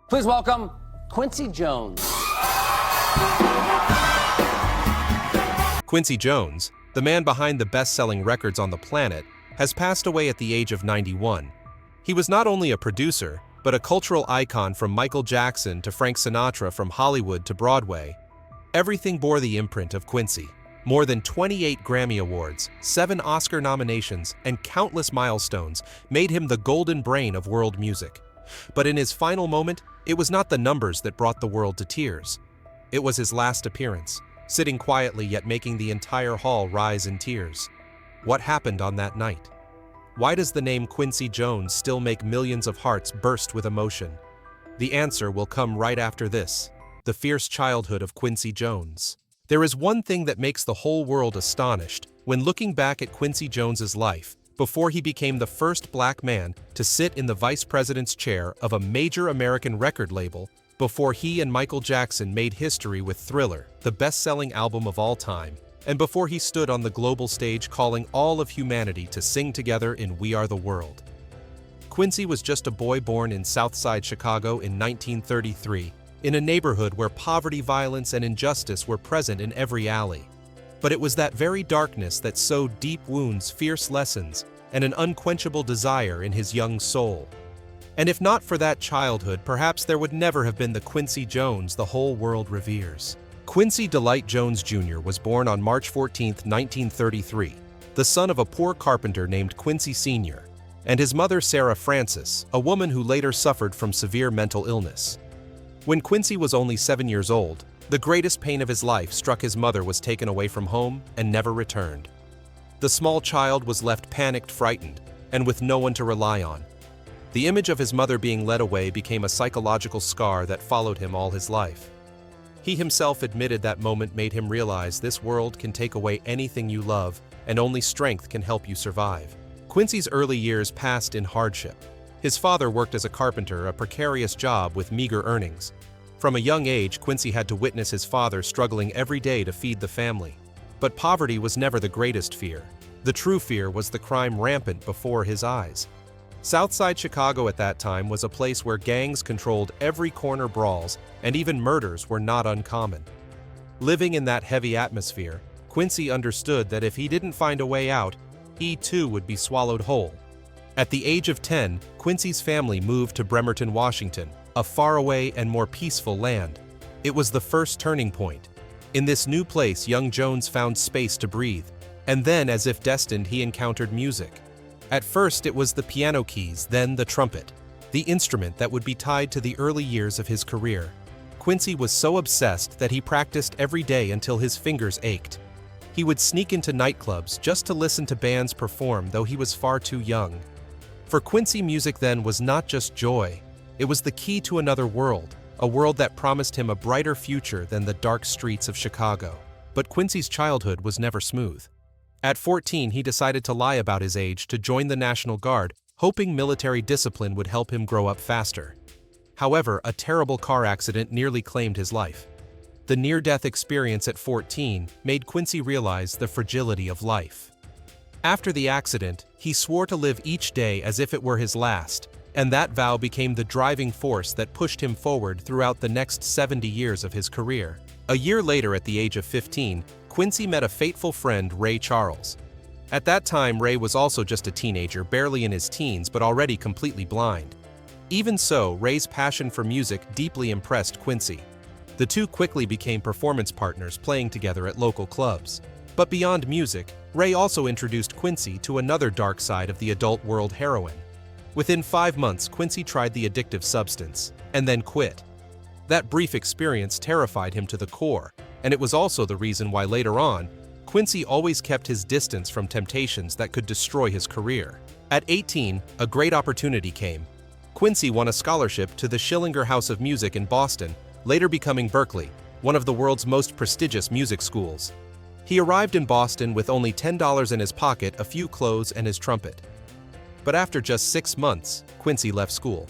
Please welcome Quincy Jones. Quincy Jones, the man behind the best-selling records on the planet, has passed away at the age of 91. He was not only a producer, but a cultural icon from Michael Jackson to Frank Sinatra, from Hollywood to Broadway. Everything bore the imprint of Quincy. More than 28 Grammy Awards, 7 Oscar nominations, and countless milestones made him the golden brain of world music. But in his final moment, it was not the numbers that brought the world to tears. It was his last appearance, sitting quietly yet making the entire hall rise in tears. What happened on that night? Why does the name Quincy Jones still make millions of hearts burst with emotion? The answer will come right after this: the fierce childhood of Quincy Jones. There is one thing that makes the whole world astonished when looking back at Quincy Jones's life before he became the first black man to sit in the vice president's chair of a major American record label, before he and Michael Jackson made history with Thriller, the best-selling album of all time, and before he stood on the global stage calling all of humanity to sing together in We Are the World. Quincy was just a boy born in Southside Chicago in 1933, in a neighborhood where poverty, violence, and injustice were present in every alley. But it was that very darkness that sowed deep wounds, fierce lessons, and an unquenchable desire in his young soul. And if not for that childhood, perhaps there would never have been the Quincy Jones the whole world reveres. Quincy Delight Jones Jr. was born on March 14, 1933, the son of a poor carpenter named Quincy Sr., and his mother Sarah Francis, a woman who later suffered from severe mental illness. When Quincy was only 7 years old, the greatest pain of his life struck. His mother was taken away from home and never returned. The small child was left panicked, frightened, and with no one to rely on. The image of his mother being led away became a psychological scar that followed him all his life. He himself admitted that moment made him realize this world can take away anything you love, and only strength can help you survive. Quincy's early years passed in hardship. His father worked as a carpenter, a precarious job with meager earnings. From a young age, Quincy had to witness his father struggling every day to feed the family. But poverty was never the greatest fear. The true fear was the crime rampant before his eyes. Southside Chicago at that time was a place where gangs controlled every corner, brawls, and even murders were not uncommon. Living in that heavy atmosphere, Quincy understood that if he didn't find a way out, he too would be swallowed whole. At the age of 10, Quincy's family moved to Bremerton, Washington, a faraway and more peaceful land. It was the first turning point. In this new place, young Jones found space to breathe, and then, as if destined, he encountered music. At first, it was the piano keys, then the trumpet, the instrument that would be tied to the early years of his career. Quincy was so obsessed that he practiced every day until his fingers ached. He would sneak into nightclubs just to listen to bands perform, though he was far too young. For Quincy, music then was not just joy. It was the key to another world, a world that promised him a brighter future than the dark streets of Chicago. But Quincy's childhood was never smooth. At 14, he decided to lie about his age to join the National Guard, hoping military discipline would help him grow up faster. However, a terrible car accident nearly claimed his life. The near-death experience at 14 made Quincy realize the fragility of life. After the accident, he swore to live each day as if it were his last, and that vow became the driving force that pushed him forward throughout the next 70 years of his career. A year later, at the age of 15, Quincy met a fateful friend, Ray Charles. At that time, Ray was also just a teenager, barely in his teens, but already completely blind. Even so, Ray's passion for music deeply impressed Quincy. The two quickly became performance partners, playing together at local clubs. But beyond music, Ray also introduced Quincy to another dark side of the adult world: heroin. Within 5 months, Quincy tried the addictive substance, and then quit. That brief experience terrified him to the core, and it was also the reason why later on, Quincy always kept his distance from temptations that could destroy his career. At 18, a great opportunity came. Quincy won a scholarship to the Schillinger House of Music in Boston, later becoming Berklee, one of the world's most prestigious music schools. He arrived in Boston with only $10 in his pocket, a few clothes, and his trumpet. But after just 6 months, Quincy left school.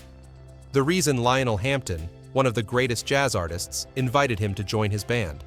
The reason: Lionel Hampton, one of the greatest jazz artists, invited him to join his band.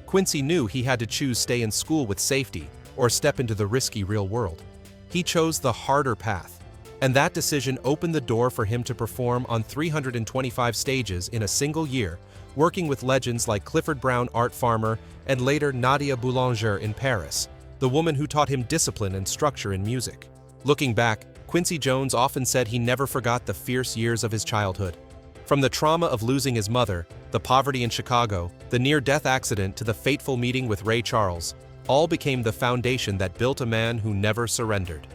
Quincy knew he had to choose: stay in school with safety or step into the risky real world. He chose the harder path. And that decision opened the door for him to perform on 325 stages in a single year, working with legends like Clifford Brown Art Farmer and later Nadia Boulanger in Paris, the woman who taught him discipline and structure in music. Looking back, Quincy Jones often said he never forgot the fierce years of his childhood. From the trauma of losing his mother, the poverty in Chicago, the near-death accident to the fateful meeting with Ray Charles, all became the foundation that built a man who never surrendered.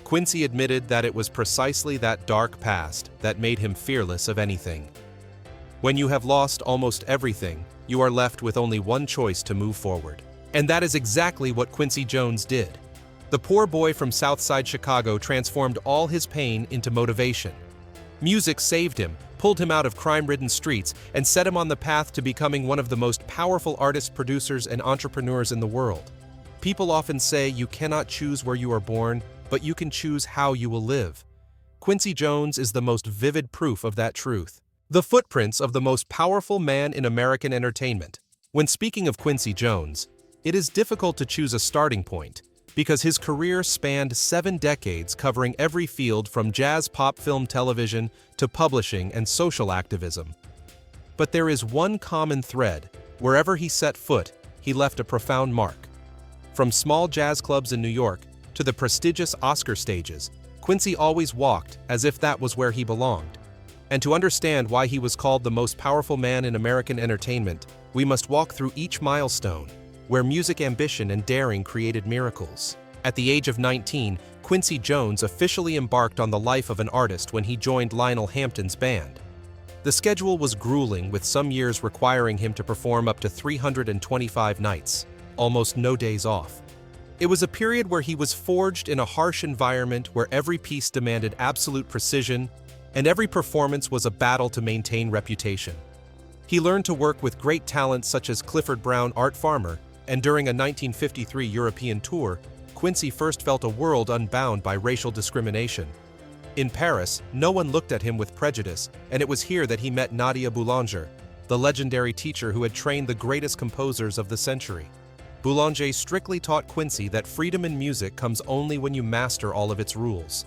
Quincy admitted that it was precisely that dark past that made him fearless of anything. When you have lost almost everything, you are left with only one choice to move forward. And that is exactly what Quincy Jones did. The poor boy from Southside Chicago transformed all his pain into motivation. Music saved him, pulled him out of crime-ridden streets, and set him on the path to becoming one of the most powerful artists, producers, and entrepreneurs in the world. People often say you cannot choose where you are born, but you can choose how you will live. Quincy Jones is the most vivid proof of that truth. The footprints of the most powerful man in American entertainment. When speaking of Quincy Jones, it is difficult to choose a starting point, because his career spanned 7 decades covering every field from jazz, pop, film, television, to publishing and social activism. But there is one common thread. Wherever he set foot, he left a profound mark. From small jazz clubs in New York to the prestigious Oscar stages, Quincy always walked as if that was where he belonged. And to understand why he was called the most powerful man in American entertainment, we must walk through each milestone, where music, ambition, and daring created miracles. At the age of 19, Quincy Jones officially embarked on the life of an artist when he joined Lionel Hampton's band. The schedule was grueling, with some years requiring him to perform up to 325 nights, almost no days off. It was a period where he was forged in a harsh environment where every piece demanded absolute precision, and every performance was a battle to maintain reputation. He learned to work with great talents such as Clifford Brown Art Farmer, and during a 1953 European tour, Quincy first felt a world unbound by racial discrimination. In Paris, no one looked at him with prejudice, and it was here that he met Nadia Boulanger, the legendary teacher who had trained the greatest composers of the century. Boulanger strictly taught Quincy that freedom in music comes only when you master all of its rules.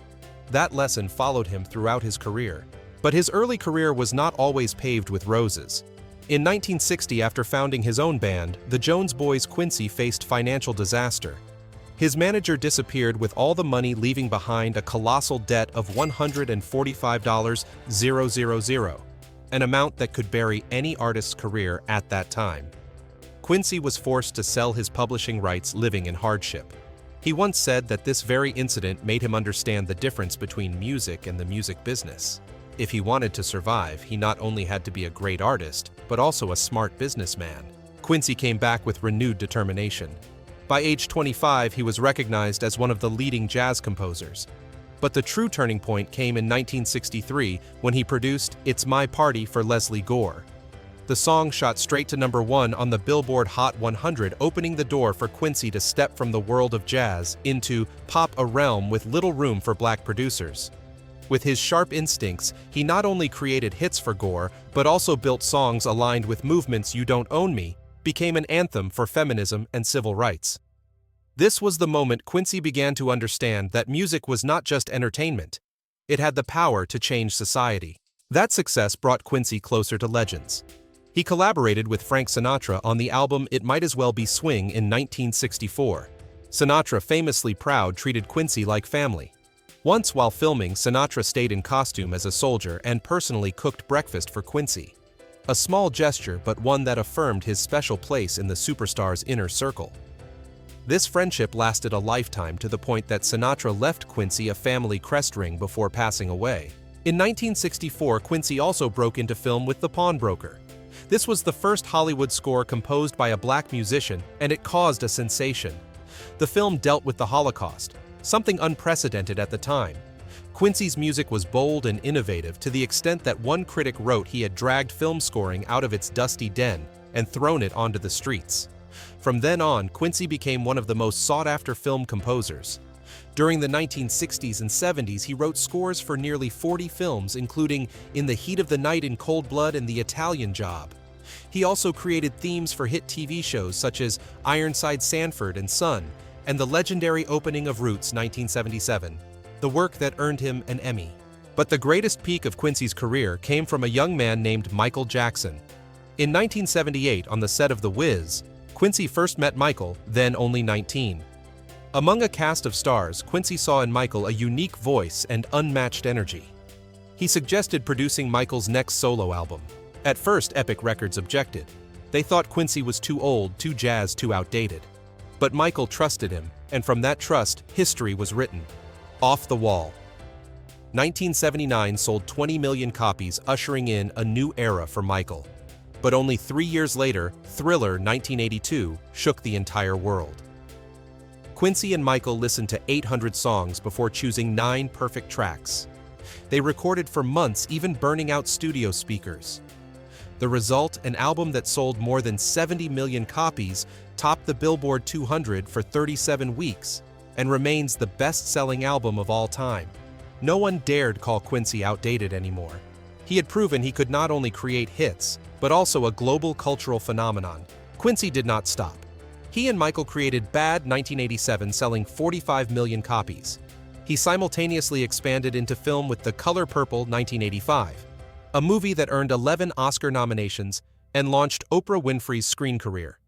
That lesson followed him throughout his career. But his early career was not always paved with roses. In 1960, after founding his own band, the Jones Boys, Quincy faced financial disaster. His manager disappeared with all the money, leaving behind a colossal debt of $145,000, an amount that could bury any artist's career at that time. Quincy was forced to sell his publishing rights, living in hardship. He once said that this very incident made him understand the difference between music and the music business. If he wanted to survive, he not only had to be a great artist, but also a smart businessman. Quincy came back with renewed determination. By age 25, he was recognized as one of the leading jazz composers. But the true turning point came in 1963 when he produced "It's My Party" for Leslie Gore. The song shot straight to #1 on the Billboard Hot 100, opening the door for Quincy to step from the world of jazz into pop, a realm with little room for black producers. With his sharp instincts, he not only created hits for Gore, but also built songs aligned with movements. "You Don't Own Me" became an anthem for feminism and civil rights. This was the moment Quincy began to understand that music was not just entertainment. It had the power to change society. That success brought Quincy closer to legends. He collaborated with Frank Sinatra on the album "It Might As Well Be Swing" in 1964. Sinatra, famously proud, treated Quincy like family. Once while filming, Sinatra stayed in costume as a soldier and personally cooked breakfast for Quincy. A small gesture, but one that affirmed his special place in the superstar's inner circle. This friendship lasted a lifetime, to the point that Sinatra left Quincy a family crest ring before passing away. In 1964, Quincy also broke into film with The Pawnbroker. This was the first Hollywood score composed by a black musician, and it caused a sensation. The film dealt with the Holocaust, something unprecedented at the time. Quincy's music was bold and innovative, to the extent that one critic wrote he had dragged film scoring out of its dusty den and thrown it onto the streets. From then on, Quincy became one of the most sought-after film composers. During the 1960s and 70s, he wrote scores for nearly 40 films, including In the Heat of the Night, In Cold Blood, and The Italian Job. He also created themes for hit TV shows such as Ironside, Sanford and Son, and the legendary opening of Roots 1977. the work that earned him an Emmy. But the greatest peak of Quincy's career came from a young man named Michael Jackson. In 1978, on the set of The Wiz, Quincy first met Michael, then only 19. Among a cast of stars, Quincy saw in Michael a unique voice and unmatched energy. He suggested producing Michael's next solo album. At first, Epic Records objected. They thought Quincy was too old, too jazz, too outdated. But Michael trusted him, and from that trust, history was written. Off the Wall. 1979 sold 20 million copies, ushering in a new era for Michael. But only 3 years later, Thriller 1982 shook the entire world. Quincy and Michael listened to 800 songs before choosing 9 perfect tracks. They recorded for months, even burning out studio speakers. The result, an album that sold more than 70 million copies, topped the Billboard 200 for 37 weeks, and remains the best-selling album of all time. No one dared call Quincy outdated anymore. He had proven he could not only create hits, but also a global cultural phenomenon. Quincy did not stop. He and Michael created Bad 1987, selling 45 million copies. He simultaneously expanded into film with The Color Purple 1985, a movie that earned 11 Oscar nominations and launched Oprah Winfrey's screen career.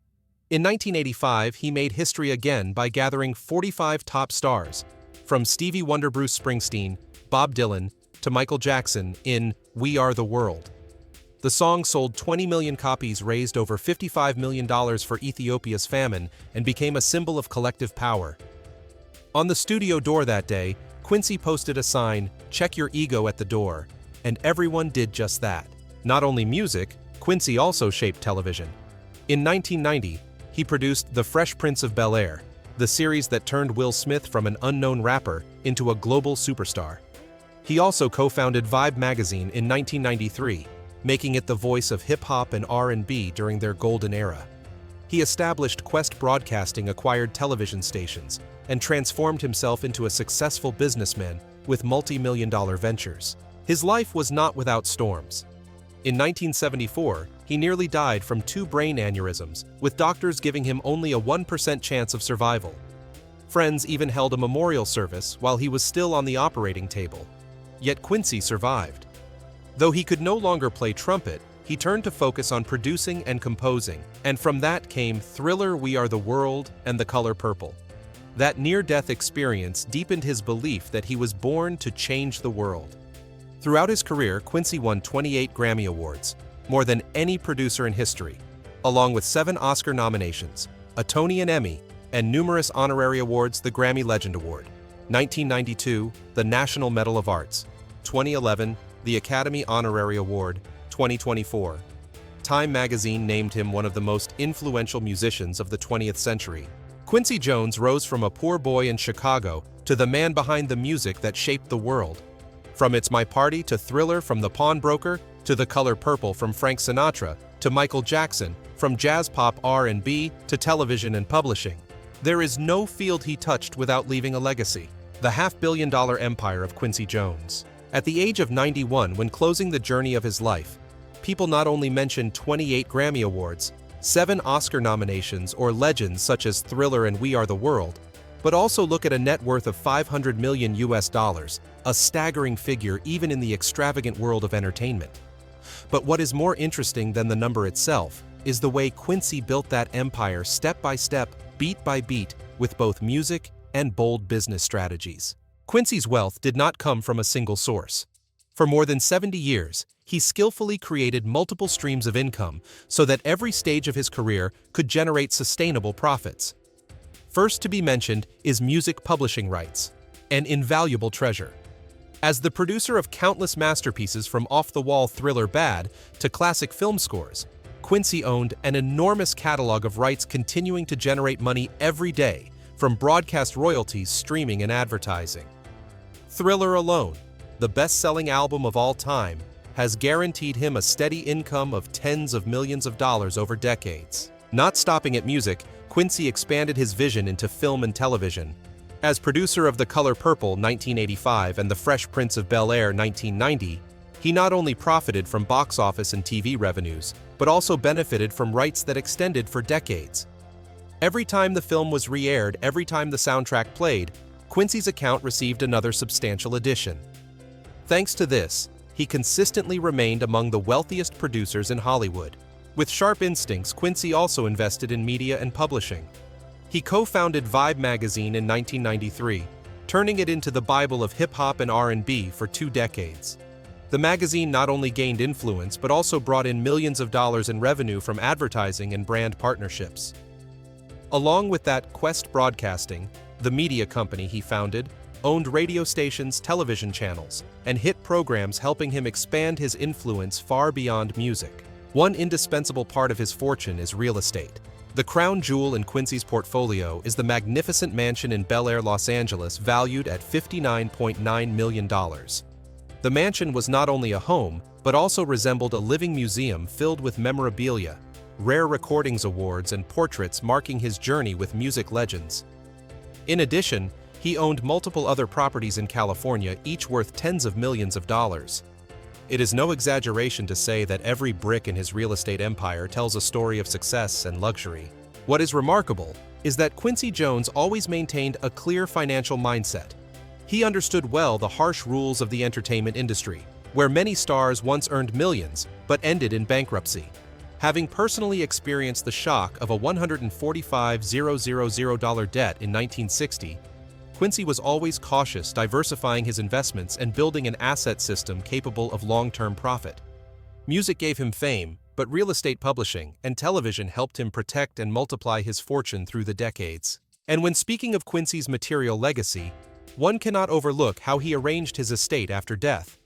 In 1985, he made history again by gathering 45 top stars, from Stevie Wonder, Bruce Springsteen, Bob Dylan, to Michael Jackson in We Are the World. The song sold 20 million copies, raised over $55 million for Ethiopia's famine, and became a symbol of collective power. On the studio door that day, Quincy posted a sign, "Check your ego at the door," and everyone did just that. Not only music, Quincy also shaped television. In 1990, he produced The Fresh Prince of Bel-Air, the series that turned Will Smith from an unknown rapper into a global superstar. He also co-founded Vibe magazine in 1993, making it the voice of hip-hop and R&B during their golden era. He established Quest Broadcasting, acquired television stations, and transformed himself into a successful businessman with multi-million-dollar ventures. His life was not without storms. In 1974, he nearly died from 2 brain aneurysms, with doctors giving him only a 1% chance of survival. Friends even held a memorial service while he was still on the operating table. Yet Quincy survived. Though he could no longer play trumpet, he turned to focus on producing and composing, and from that came Thriller, We Are the World, and The Color Purple. That near-death experience deepened his belief that he was born to change the world. Throughout his career, Quincy won 28 Grammy Awards, more than any producer in history, along with 7 Oscar nominations, a Tony and Emmy, and numerous honorary awards: the Grammy Legend Award, 1992, the National Medal of Arts, 2011, the Academy Honorary Award, 2024. Time magazine named him one of the most influential musicians of the 20th century. Quincy Jones rose from a poor boy in Chicago to the man behind the music that shaped the world. From It's My Party to Thriller, from The Pawnbroker to The Color Purple, from Frank Sinatra to Michael Jackson, from jazz pop R&B to television and publishing. There is no field he touched without leaving a legacy. The half-billion-dollar empire of Quincy Jones. At the age of 91, when closing the journey of his life, people not only mention 28 Grammy Awards, 7 Oscar nominations, or legends such as Thriller and We Are the World, but also look at a net worth of $500 million, a staggering figure even in the extravagant world of entertainment. But what is more interesting than the number itself is the way Quincy built that empire step by step, beat by beat, with both music and bold business strategies. Quincy's wealth did not come from a single source. For more than 70 years, he skillfully created multiple streams of income so that every stage of his career could generate sustainable profits. First to be mentioned is music publishing rights, an invaluable treasure. As the producer of countless masterpieces, from off-the-wall Thriller Bad to classic film scores, Quincy owned an enormous catalog of rights, continuing to generate money every day from broadcast royalties, streaming, and advertising. Thriller alone, the best-selling album of all time, has guaranteed him a steady income of tens of millions of dollars over decades. Not stopping at music, Quincy expanded his vision into film and television. As producer of The Color Purple 1985 and The Fresh Prince of Bel-Air 1990, he not only profited from box office and TV revenues, but also benefited from rights that extended for decades. Every time the film was re-aired, every time the soundtrack played, Quincy's account received another substantial addition. Thanks to this, he consistently remained among the wealthiest producers in Hollywood. With sharp instincts, Quincy also invested in media and publishing. He co-founded Vibe magazine in 1993, turning it into the Bible of hip-hop and R&B for 2 decades. The magazine not only gained influence but also brought in millions of dollars in revenue from advertising and brand partnerships. Along with that, Quest Broadcasting, the media company he founded, owned radio stations, television channels, and hit programs, helping him expand his influence far beyond music. One indispensable part of his fortune is real estate. The crown jewel in Quincy's portfolio is the magnificent mansion in Bel Air, Los Angeles, valued at $59.9 million. The mansion was not only a home, but also resembled a living museum filled with memorabilia, rare recordings, awards, and portraits marking his journey with music legends. In addition, he owned multiple other properties in California, each worth tens of millions of dollars. It is no exaggeration to say that every brick in his real estate empire tells a story of success and luxury. What is remarkable is that Quincy Jones always maintained a clear financial mindset. He understood well the harsh rules of the entertainment industry, where many stars once earned millions but ended in bankruptcy. Having personally experienced the shock of a $145,000 debt in 1960, Quincy was always cautious, diversifying his investments and building an asset system capable of long-term profit. Music gave him fame, but real estate, publishing, and television helped him protect and multiply his fortune through the decades. And when speaking of Quincy's material legacy, one cannot overlook how he arranged his estate after death.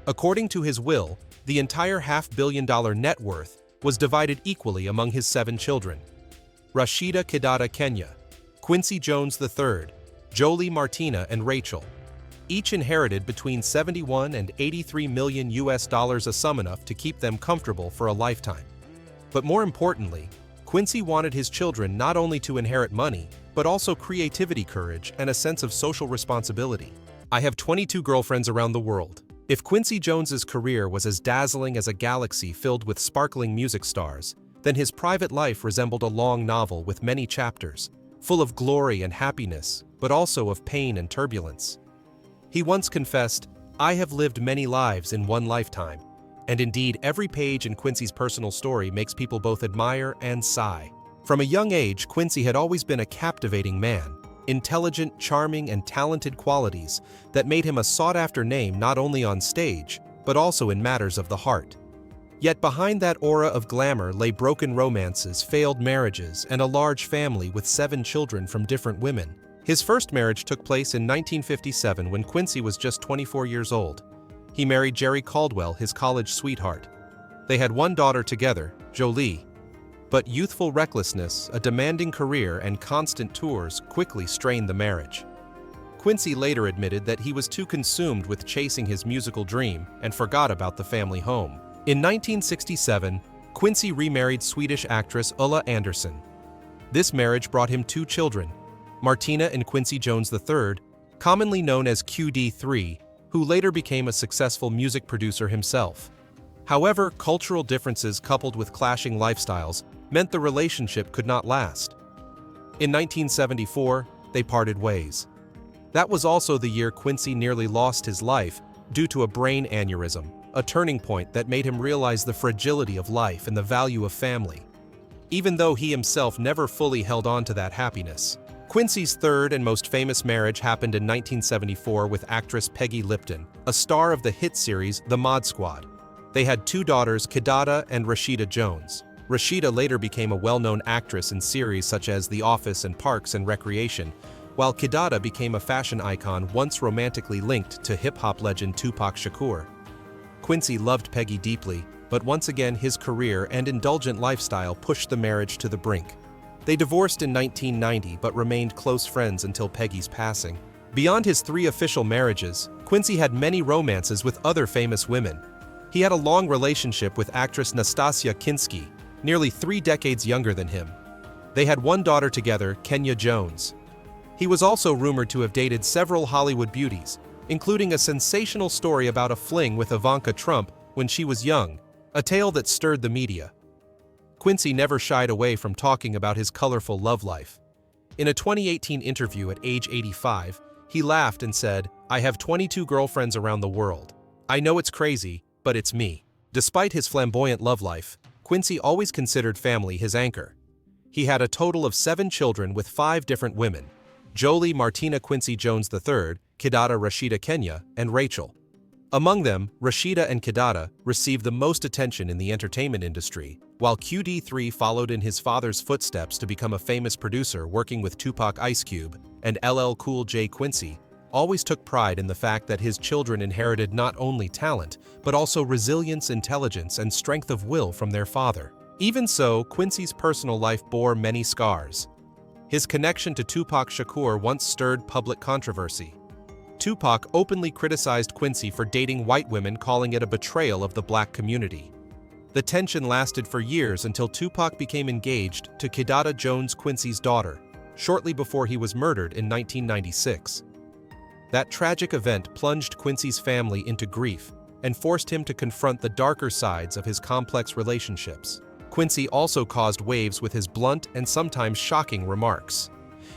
According to his will, the entire $500 million net worth was divided equally among his 7 children: Rashida Kidada Kenya, Quincy Jones III, Jolie Martina, and Rachel. Each inherited between $71 and $83 million, a sum enough to keep them comfortable for a lifetime. But more importantly, Quincy wanted his children not only to inherit money, but also creativity, courage, and a sense of social responsibility. I have 22 girlfriends around the world. If Quincy Jones's career was as dazzling as a galaxy filled with sparkling music stars, then his private life resembled a long novel with many chapters, full of glory and happiness, but also of pain and turbulence. He once confessed, "I have lived many lives in one lifetime." And indeed, every page in Quincy's personal story makes people both admire and sigh. From a young age, Quincy had always been a captivating man, intelligent, charming, and talented qualities that made him a sought-after name not only on stage, but also in matters of the heart. Yet behind that aura of glamour lay broken romances, failed marriages, and a large family with 7 children from different women. His first marriage took place in 1957 when Quincy was just 24 years old. He married Jerry Caldwell, his college sweetheart. They had 1 daughter together, Jolie. But youthful recklessness, a demanding career, and constant tours quickly strained the marriage. Quincy later admitted that he was too consumed with chasing his musical dream and forgot about the family home. In 1967, Quincy remarried Swedish actress Ulla Andersson. This marriage brought him 2 children, Martina and Quincy Jones III, commonly known as QD3, who later became a successful music producer himself. However, cultural differences coupled with clashing lifestyles meant the relationship could not last. In 1974, they parted ways. That was also the year Quincy nearly lost his life due to a brain aneurysm, a turning point that made him realize the fragility of life and the value of family. Even though he himself never fully held on to that happiness. Quincy's third and most famous marriage happened in 1974 with actress Peggy Lipton, a star of the hit series The Mod Squad. They had 2 daughters, Kidada and Rashida Jones. Rashida later became a well-known actress in series such as The Office and Parks and Recreation, while Kidada became a fashion icon once romantically linked to hip-hop legend Tupac Shakur. Quincy loved Peggy deeply, but once again his career and indulgent lifestyle pushed the marriage to the brink. They divorced in 1990 but remained close friends until Peggy's passing. Beyond his 3 official marriages, Quincy had many romances with other famous women. He had a long relationship with actress Nastasia Kinski, nearly 3 decades younger than him. They had 1 daughter together, Kenya Jones. He was also rumored to have dated several Hollywood beauties, including a sensational story about a fling with Ivanka Trump when she was young, a tale that stirred the media. Quincy never shied away from talking about his colorful love life. In a 2018 interview at age 85, He laughed and said, "I have 22 girlfriends around the world. I know it's crazy, but it's me." Despite his flamboyant love life, Quincy always considered family his anchor. He had a total of 7 children with 5 different women: Jolie Martina Quincy Jones III, Kidada Rashida Kenya, and Rachel. Among them, Rashida and Kidada received the most attention in the entertainment industry, while QD3 followed in his father's footsteps to become a famous producer working with Tupac Ice Cube, and LL Cool J. Quincy always took pride in the fact that his children inherited not only talent, but also resilience, intelligence, and strength of will from their father. Even so, Quincy's personal life bore many scars. His connection to Tupac Shakur once stirred public controversy. Tupac openly criticized Quincy for dating white women, calling it a betrayal of the black community. The tension lasted for years until Tupac became engaged to Kidada Jones, Quincy's daughter, shortly before he was murdered in 1996. That tragic event plunged Quincy's family into grief and forced him to confront the darker sides of his complex relationships. Quincy also caused waves with his blunt and sometimes shocking remarks.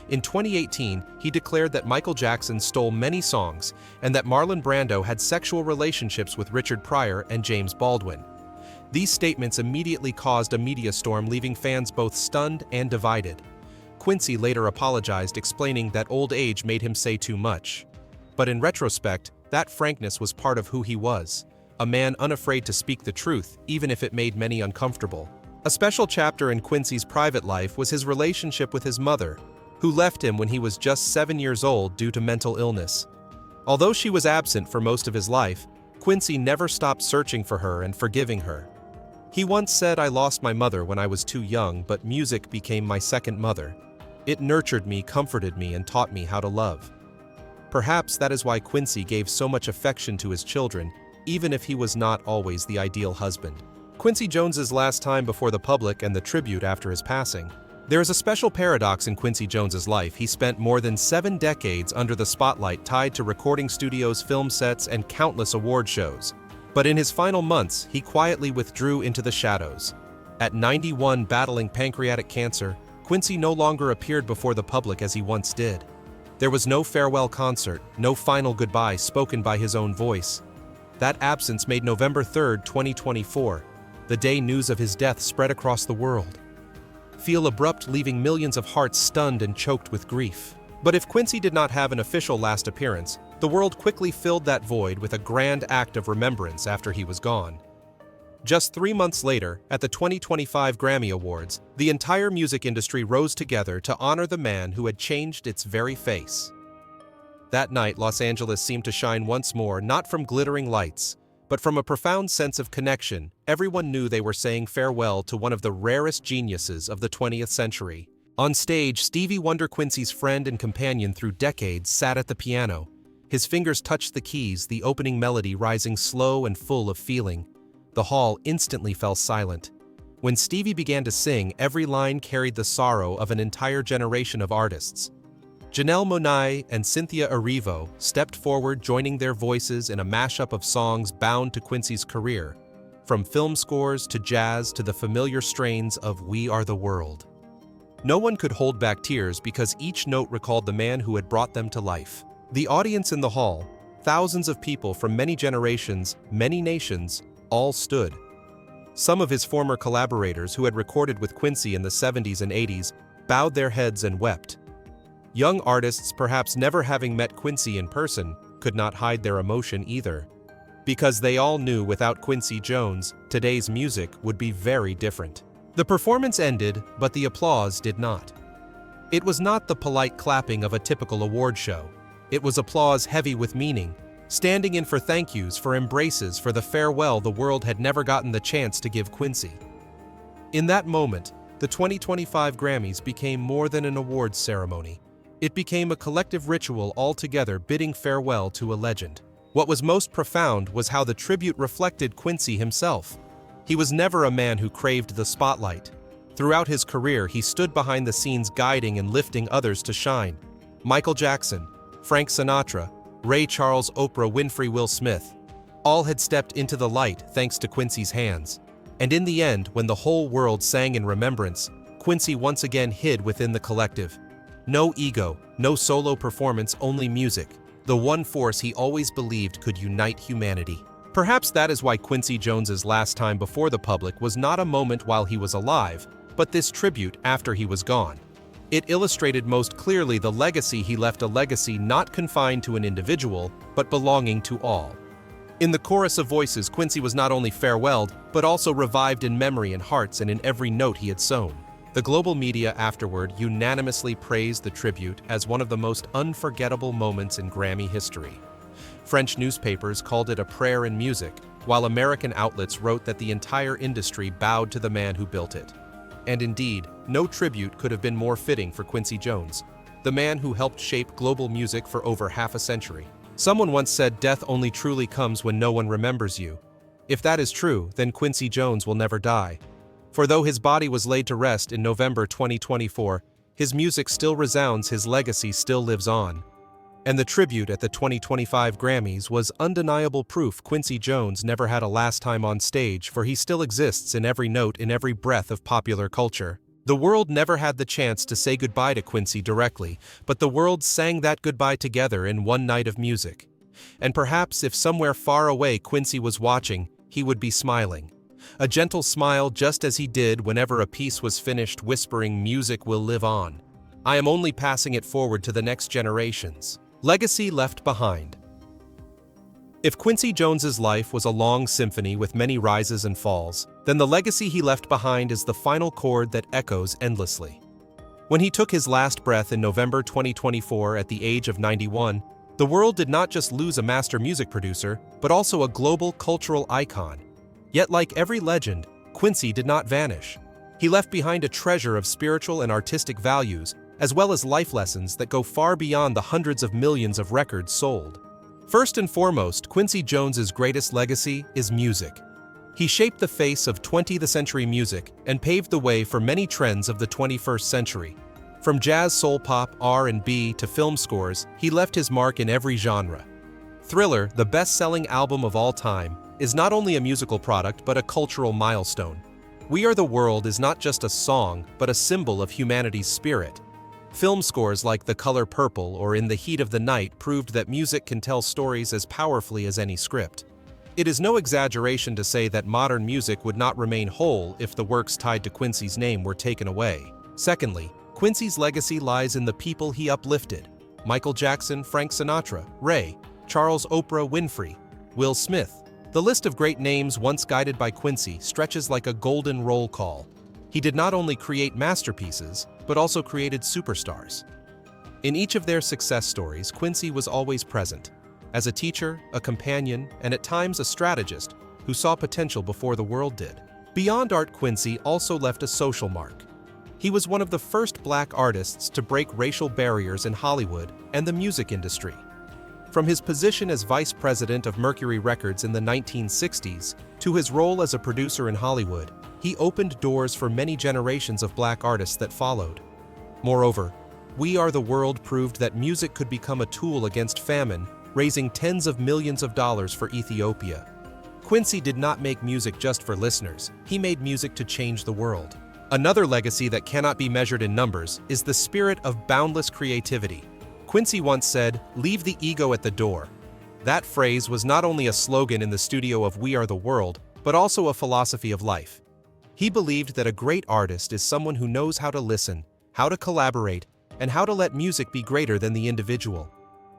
In 2018, he declared that Michael Jackson stole many songs and that Marlon Brando had sexual relationships with Richard Pryor and James Baldwin. These statements immediately caused a media storm, leaving fans both stunned and divided. Quincy later apologized, explaining that old age made him say too much. But in retrospect, that frankness was part of who he was, a man unafraid to speak the truth, even if it made many uncomfortable. A special chapter in Quincy's private life was his relationship with his mother, who left him when he was just 7 years old due to mental illness. Although she was absent for most of his life, Quincy never stopped searching for her and forgiving her. He once said, "I lost my mother when I was too young, but music became my second mother. It nurtured me, comforted me, and taught me how to love." Perhaps that is why Quincy gave so much affection to his children, even if he was not always the ideal husband. Quincy Jones's last time before the public and the tribute after his passing. There is a special paradox in Quincy Jones's life. He spent more than 7 decades under the spotlight, tied to recording studios, film sets, and countless award shows. But in his final months, he quietly withdrew into the shadows. At 91, battling pancreatic cancer, Quincy no longer appeared before the public as he once did. There was no farewell concert, no final goodbye spoken by his own voice. That absence made November 3, 2024, the day news of his death spread across the world, feel abrupt, leaving millions of hearts stunned and choked with grief. But if Quincy did not have an official last appearance, the world quickly filled that void with a grand act of remembrance after he was gone. Just 3 months later, at the 2025 Grammy Awards, the entire music industry rose together to honor the man who had changed its very face. That night, Los Angeles seemed to shine once more, not from glittering lights, but from a profound sense of connection. Everyone knew they were saying farewell to one of the rarest geniuses of the 20th century. On stage, Stevie Wonder, Quincy's friend and companion through decades, sat at the piano. His fingers touched the keys, the opening melody rising slow and full of feeling. The hall instantly fell silent. When Stevie began to sing, every line carried the sorrow of an entire generation of artists. Janelle Monáe and Cynthia Erivo stepped forward, joining their voices in a mashup of songs bound to Quincy's career, from film scores to jazz to the familiar strains of "We Are the World." No one could hold back tears because each note recalled the man who had brought them to life. The audience in the hall, thousands of people from many generations, many nations, all stood. Some of his former collaborators who had recorded with Quincy in the 70s and 80s bowed their heads and wept. Young artists, perhaps never having met Quincy in person, could not hide their emotion either, because they all knew without Quincy Jones, today's music would be very different. The performance ended, but the applause did not. It was not the polite clapping of a typical award show. It was applause heavy with meaning, standing in for thank yous, for embraces, for the farewell the world had never gotten the chance to give Quincy. In that moment, the 2025 Grammys became more than an awards ceremony. It became a collective ritual altogether, bidding farewell to a legend. What was most profound was how the tribute reflected Quincy himself. He was never a man who craved the spotlight. Throughout his career, he stood behind the scenes, guiding and lifting others to shine. Michael Jackson, Frank Sinatra, Ray Charles, Oprah Winfrey, Will Smith, all had stepped into the light thanks to Quincy's hands. And in the end, when the whole world sang in remembrance, Quincy once again hid within the collective. No ego, no solo performance, only music. The one force he always believed could unite humanity. Perhaps that is why Quincy Jones's last time before the public was not a moment while he was alive, but this tribute after he was gone. It illustrated most clearly the legacy he left, a legacy not confined to an individual, but belonging to all. In the chorus of voices, Quincy was not only farewelled, but also revived in memory and hearts and in every note he had sown. The global media afterward unanimously praised the tribute as one of the most unforgettable moments in Grammy history. French newspapers called it a prayer in music, while American outlets wrote that the entire industry bowed to the man who built it. And indeed, no tribute could have been more fitting for Quincy Jones, the man who helped shape global music for over half a century. Someone once said death only truly comes when no one remembers you. If that is true, then Quincy Jones will never die. For though his body was laid to rest in November 2024, his music still resounds, his legacy still lives on. And the tribute at the 2025 Grammys was undeniable proof Quincy Jones never had a last time on stage, for he still exists in every note, in every breath of popular culture. The world never had the chance to say goodbye to Quincy directly, but the world sang that goodbye together in one night of music. And perhaps if somewhere far away Quincy was watching, he would be smiling. A gentle smile, just as he did whenever a piece was finished, whispering, "Music will live on. I am only passing it forward to the next generations." Legacy left behind. If Quincy Jones's life was a long symphony with many rises and falls, then the legacy he left behind is the final chord that echoes endlessly. When he took his last breath in November 2024 at the age of 91, the world did not just lose a master music producer, but also a global cultural icon. Yet like every legend, Quincy did not vanish. He left behind a treasure of spiritual and artistic values, as well as life lessons that go far beyond the hundreds of millions of records sold. First and foremost, Quincy Jones's greatest legacy is music. He shaped the face of 20th century music and paved the way for many trends of the 21st century. From jazz, soul pop, R&B to film scores, he left his mark in every genre. Thriller, the best-selling album of all time, is not only a musical product but a cultural milestone. We Are the World is not just a song, but a symbol of humanity's spirit. Film scores like The Color Purple or In the Heat of the Night proved that music can tell stories as powerfully as any script. It is no exaggeration to say that modern music would not remain whole if the works tied to Quincy's name were taken away. Secondly, Quincy's legacy lies in the people he uplifted: Michael Jackson, Frank Sinatra, Ray Charles, Oprah Winfrey, Will Smith. The list of great names once guided by Quincy stretches like a golden roll call. He did not only create masterpieces, but also created superstars. In each of their success stories, Quincy was always present, as a teacher, a companion, and at times a strategist who saw potential before the world did. Beyond art, Quincy also left a social mark. He was one of the first Black artists to break racial barriers in Hollywood and the music industry. From his position as vice president of Mercury Records in the 1960s to his role as a producer in Hollywood, he opened doors for many generations of Black artists that followed. Moreover, We Are the World proved that music could become a tool against famine, raising tens of millions of dollars for Ethiopia. Quincy did not make music just for listeners, he made music to change the world. Another legacy that cannot be measured in numbers is the spirit of boundless creativity. Quincy once said, "Leave the ego at the door." That phrase was not only a slogan in the studio of We Are the World, but also a philosophy of life. He believed that a great artist is someone who knows how to listen, how to collaborate, and how to let music be greater than the individual.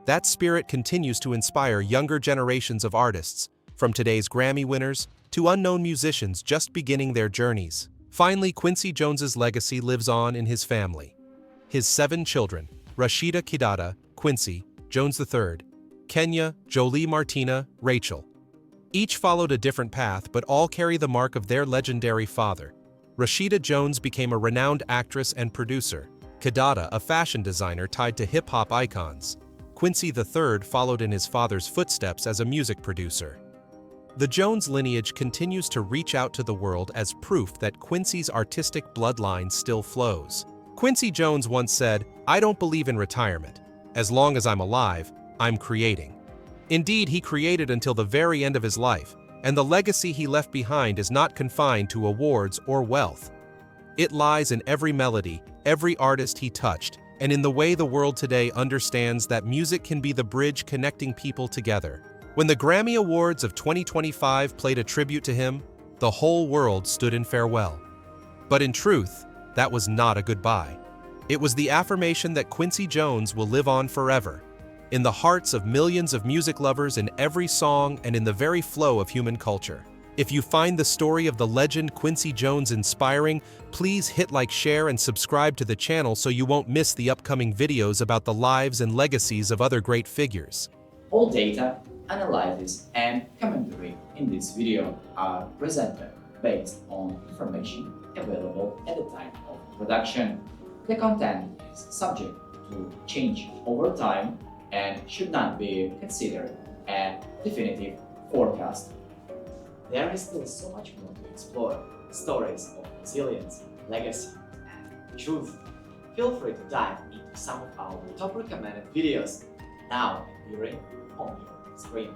That spirit continues to inspire younger generations of artists, from today's Grammy winners to unknown musicians just beginning their journeys. Finally, Quincy Jones's legacy lives on in his family. His 7 children, Rashida Kidada, Quincy, Jones III, Kenya, Jolie Martina, Rachel. Each followed a different path, but all carry the mark of their legendary father. Rashida Jones became a renowned actress and producer. Kidada, a fashion designer tied to hip-hop icons. Quincy III followed in his father's footsteps as a music producer. The Jones lineage continues to reach out to the world as proof that Quincy's artistic bloodline still flows. Quincy Jones once said, "I don't believe in retirement. As long as I'm alive, I'm creating." Indeed, he created until the very end of his life, and the legacy he left behind is not confined to awards or wealth. It lies in every melody, every artist he touched, and in the way the world today understands that music can be the bridge connecting people together. When the Grammy Awards of 2025 played a tribute to him, the whole world stood in farewell. But in truth, that was not a goodbye. It was the affirmation that Quincy Jones will live on forever, in the hearts of millions of music lovers, in every song and in the very flow of human culture. If you find the story of the legend Quincy Jones inspiring, please hit like, share, and subscribe to the channel so you won't miss the upcoming videos about the lives and legacies of other great figures. All data, analysis, and commentary in this video are presented based on information available at the time of production. The content is subject to change over time and should not be considered a definitive forecast. There is still so much more to explore, stories of resilience, legacy, and truth. Feel free to dive into some of our top recommended videos now appearing on your screen.